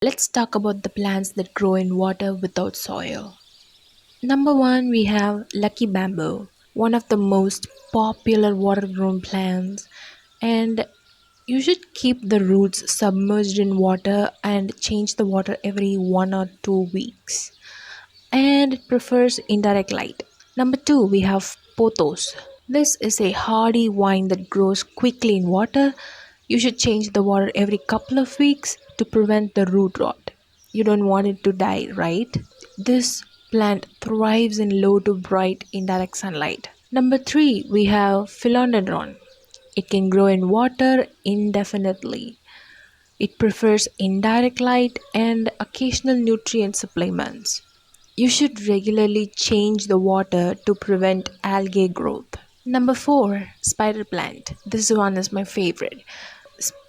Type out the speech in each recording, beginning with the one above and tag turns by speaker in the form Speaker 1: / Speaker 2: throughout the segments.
Speaker 1: Let's talk about the plants that grow in water without soil. Number one, we have Lucky Bamboo, one of the most popular water grown plants, and you should keep the roots submerged in water and change the water every 1 or 2 weeks. And it prefers indirect light. Number two, we have Pothos. This is a hardy vine that grows quickly in water. You should change the water every couple of weeks to prevent the root rot. You don't want it to die, right? This plant thrives in low to bright indirect sunlight. Number three, we have Philodendron. It can grow in water indefinitely. It prefers indirect light and occasional nutrient supplements. You should regularly change the water to prevent algae growth. Number 4, spider plant. This one is my favorite.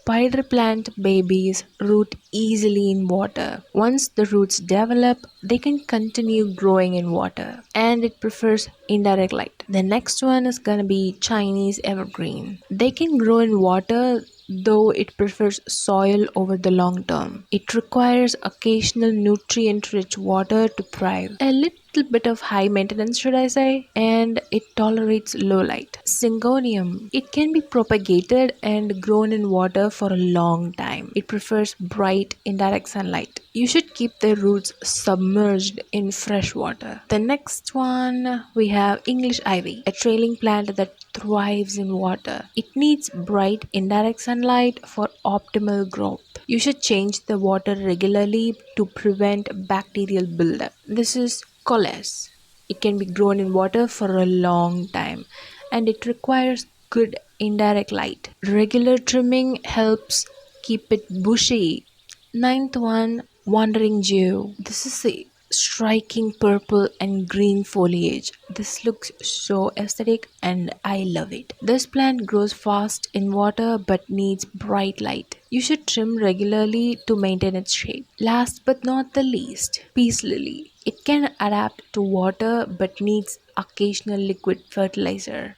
Speaker 1: Spider plant babies root easily in water. Once the roots develop, they can continue growing in water and it prefers indirect light. The next one is gonna be Chinese evergreen. They can grow in water though it prefers soil over the long term. It requires occasional nutrient rich water to thrive. A little bit of high maintenance, should I say, and it tolerates low light. Syngonium. It can be propagated and grown in water for a long time. It prefers bright indirect sunlight. You should keep the roots submerged in fresh water. The next one we have English ivy, a trailing plant that thrives in water. It needs bright indirect sunlight for optimal growth. You should change the water regularly to prevent bacterial buildup. This is Colles. It can be grown in water for a long time and it requires good indirect light. Regular trimming helps keep it bushy. Ninth one, Wandering Jew. This is a striking purple and green foliage. This looks so aesthetic and I love it. This plant grows fast in water but needs bright light. You should trim regularly to maintain its shape. Last but not the least, Peace Lily. It can adapt to water but needs occasional liquid fertilizer.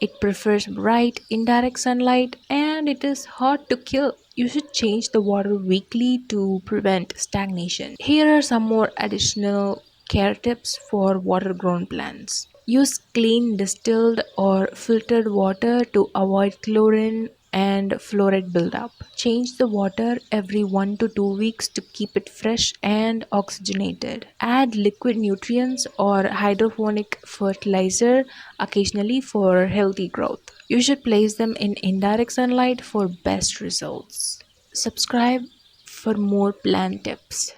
Speaker 1: It prefers bright, indirect sunlight and it is hard to kill. You should change the water weekly to prevent stagnation. Here are some more additional care tips for water grown plants. Use clean distilled or filtered water to avoid chlorine and fluoride buildup. Change the water every 1 to 2 weeks to keep it fresh and oxygenated. Add liquid nutrients or hydroponic fertilizer occasionally for healthy growth. You should place them in indirect sunlight for best results. Subscribe for more plant tips.